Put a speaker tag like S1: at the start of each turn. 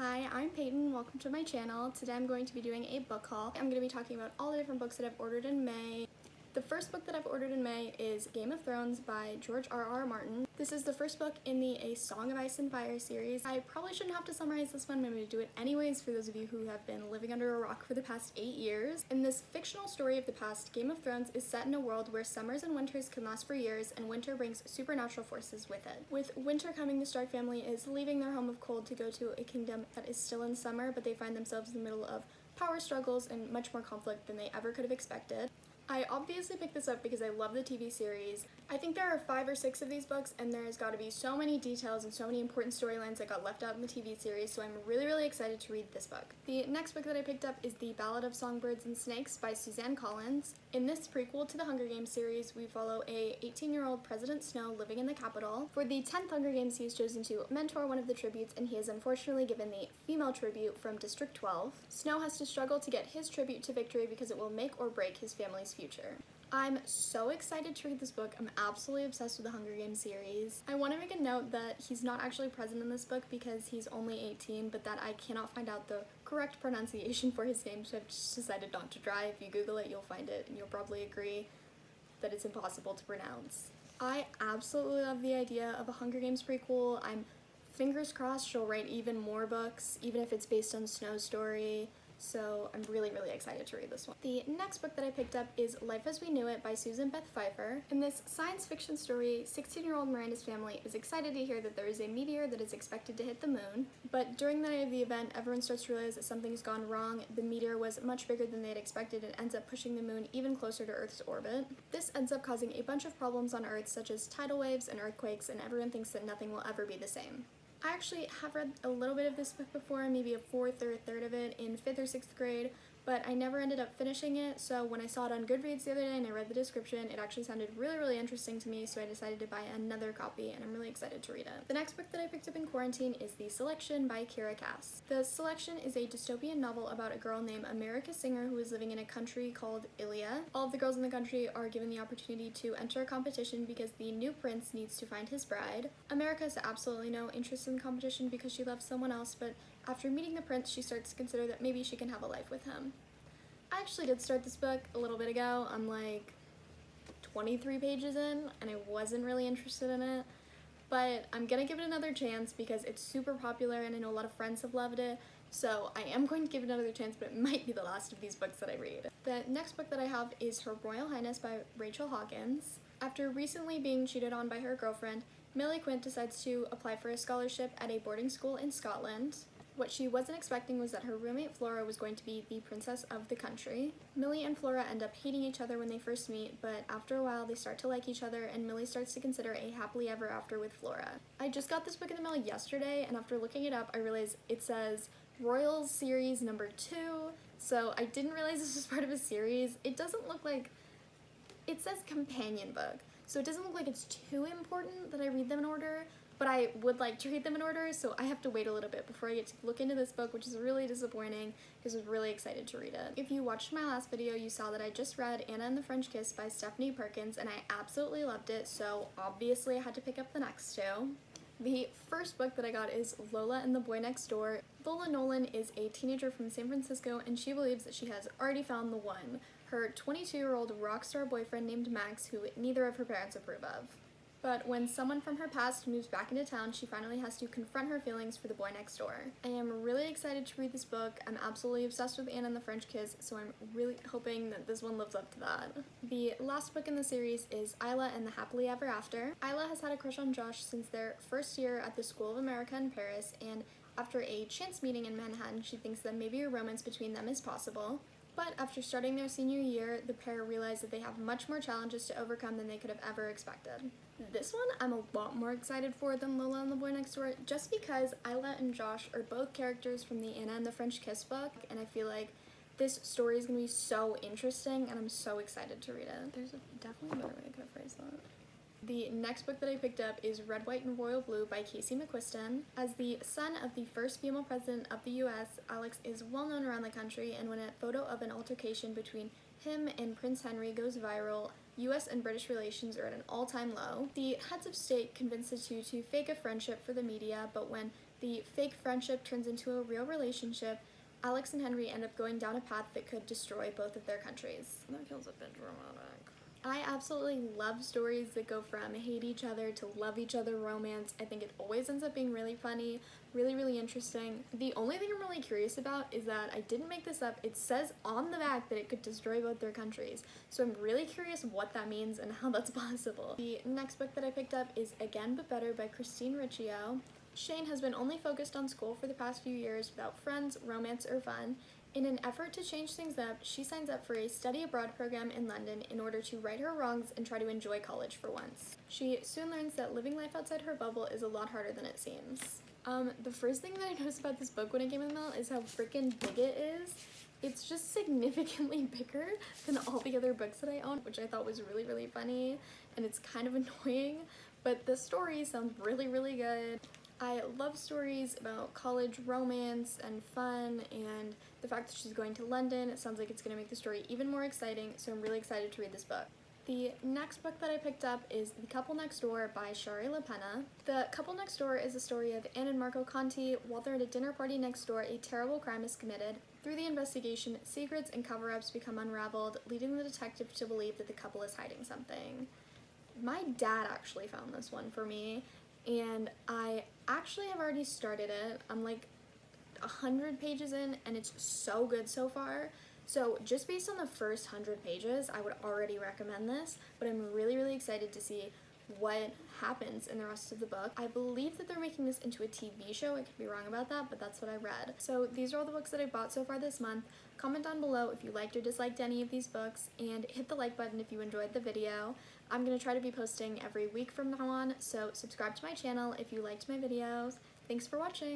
S1: Hi, I'm Peyton. Welcome to my channel. Today I'm going to be doing a book haul. I'm going to be talking about all the different books that I've ordered in May. The first book that I've ordered in May is Game of Thrones by George R.R. Martin. This is the first book in the A Song of Ice and Fire series. I probably shouldn't have to summarize this one, but I'm going to do it anyways for those of you who have been living under a rock for the past 8 years. In this fictional story of the past, Game of Thrones is set in a world where summers and winters can last for years, and winter brings supernatural forces with it. With winter coming, the Stark family is leaving their home of cold to go to a kingdom that is still in summer, but they find themselves in the middle of power struggles and much more conflict than they ever could have expected. I obviously picked this up because I love the TV series. I think there are 5 or 6 of these books, and there's got to be so many details and so many important storylines that got left out in the TV series, so I'm really excited to read this book. The next book that I picked up is The Ballad of Songbirds and Snakes by Suzanne. In this prequel to the Hunger Games series, we follow a 18-year-old President Snow living in the capital. For the 10th Hunger Games, he is chosen to mentor one of the tributes, and he is unfortunately given the female tribute from District 12. Snow has to struggle to get his tribute to victory because it will make or break his family's future. I'm so excited to read this book. I'm absolutely obsessed with the Hunger Games series. I want to make a note that he's not actually present in this book because he's only 18, but that I cannot find out the correct pronunciation for his name, so I've just decided not to try. If you Google it, you'll find it, and you'll probably agree that it's impossible to pronounce. I absolutely love the idea of a Hunger Games prequel. I'm fingers crossed she'll write even more books, even if it's based on Snow's story. So I'm really excited to read this one. The next book that I picked up is Life as We Knew It by Suzanne Beth Pfeffer. In this science fiction story, 16-year-old Miranda's family is excited to hear that there is a meteor that is expected to hit the moon, but during the night of the event, everyone starts to realize that something's gone wrong. The meteor was much bigger than they had expected and ends up pushing the moon even closer to Earth's orbit. This ends up causing a bunch of problems on Earth, such as tidal waves and earthquakes, and everyone thinks that nothing will ever be the same. I actually have read a little bit of this book before, maybe a fourth or a third of it in 5th or 6th grade, but I never ended up finishing it, so when I saw it on Goodreads the other day and I read the description, it actually sounded really interesting to me, so I decided to buy another copy, and I'm really excited to read it. The next book that I picked up in quarantine is The Selection by Kiera. The Selection is a dystopian novel about a girl named America Singer who is living in a country called Isla. All of the girls in the country are given the opportunity to enter a competition because the new prince needs to find his bride. America has absolutely no interest in the competition because she loves someone else, but after meeting the prince, she starts to consider that maybe she can have a life with him. I actually did start this book a little bit ago. I'm like 23 pages in, and I wasn't really interested in it, but I'm gonna give it another chance because it's super popular and I know a lot of friends have loved it, so I am going to give it another chance, but it might be the last of these books that I read. The next book that I have is Her Royal Highness by Rachel Hawkins. After recently being cheated on by her girlfriend, Millie Quint decides to apply for a scholarship at a boarding school in Scotland. What she wasn't expecting was that her roommate Flora was going to be the princess of the country. Millie and Flora end up hating each other when they first meet, but after a while they start to like each other, and Millie starts to consider a happily ever after with Flora. I just got this book in the mail yesterday, and after looking it up, I realized it says Royal Series number 2, so I didn't realize this was part of a series. It doesn't look like... It says companion book, so it doesn't look like it's too important that I read them in order, but I would like to read them in order, so I have to wait a little bit before I get to look into this book, which is really disappointing because I was really excited to read it. If you watched my last video, you saw that I just read Anna and the French Kiss by Stephanie Perkins, and I absolutely loved it, so obviously I had to pick up the next two. The first book that I got is Lola and the Boy Next Door. Lola Nolan is a teenager from San Francisco, and she believes that she has already found the one, her 22-year-old rock star boyfriend named Max, who neither of her parents approve of. But when someone from her past moves back into town, she finally has to confront her feelings for the boy next door. I am really excited to read this book. I'm absolutely obsessed with Anna and the French Kiss, so I'm really hoping that this one lives up to that. The last book in the series is Isla and the Happily Ever After. Isla has had a crush on Josh since their first year at the School of America in Paris, and after a chance meeting in Manhattan, she thinks that maybe a romance between them is possible. But after starting their senior year, the pair realize that they have much more challenges to overcome than they could have ever expected. This one I'm a lot more excited for than Lola and the Boy Next Door, just because Isla and Josh are both characters from the Anna and the French Kiss book, and I feel like this story is going to be so interesting, and I'm so excited to read it. There's definitely a better way I could have phrased that. The next book that I picked up is Red, White, and Royal Blue by Casey McQuiston. As the son of the first female president of the US, Alex is well known around the country, and when a photo of an altercation between him and Prince Henry goes viral, US and British relations are at an all-time low. The heads of state convince the two to fake a friendship for the media, but when The fake friendship turns into a real relationship. Alex and Henry end up going down a path that could destroy both of their countries. That feels a bit dramatic. I absolutely love stories that go from hate each other to love each other romance. I think it always ends up being really funny, really interesting. The only thing I'm really curious about is that I didn't make this up. It says on the back that it could destroy both their countries. So I'm really curious what that means and how that's possible. The next book that I picked up is Again But Better by Riccio. Shane has been only focused on school for the past few years without friends, romance, or fun. In an effort to change things up, she signs up for a study abroad program in London in order to right her wrongs and try to enjoy college for once. She soon learns that living life outside her bubble is a lot harder than it seems. The first thing that I noticed about this book when it came in the mail is how freaking big it is. It's just significantly bigger than all the other books that I own, which I thought was really funny, and it's kind of annoying, but the story sounds really good. I love stories about college romance and fun, and the fact that she's going to London, it sounds like it's going to make the story even more exciting, so I'm really excited to read this book. The next book that I picked up is The Couple Next Door by Shari Lapena. The Couple Next Door is a story of Anne and Marco Conti. While they're at a dinner party next door, a terrible crime is committed. Through the investigation, secrets and cover-ups become unraveled, leading the detective to believe that the couple is hiding something. My dad actually found this one for me, and I actually have already started it. I'm like 100 pages in, and it's so good so far. So just based on the first 100 pages, I would already recommend this, but I'm really excited to see what happens in the rest of the book. I believe that they're making this into a TV show. I could be wrong about that, but that's what I read. So these are all the books that I bought so far this month. Comment down below if you liked or disliked any of these books, and hit the like button if you enjoyed the video. I'm going to try to be posting every week from now on, so subscribe to my channel if you liked my videos. Thanks for watching!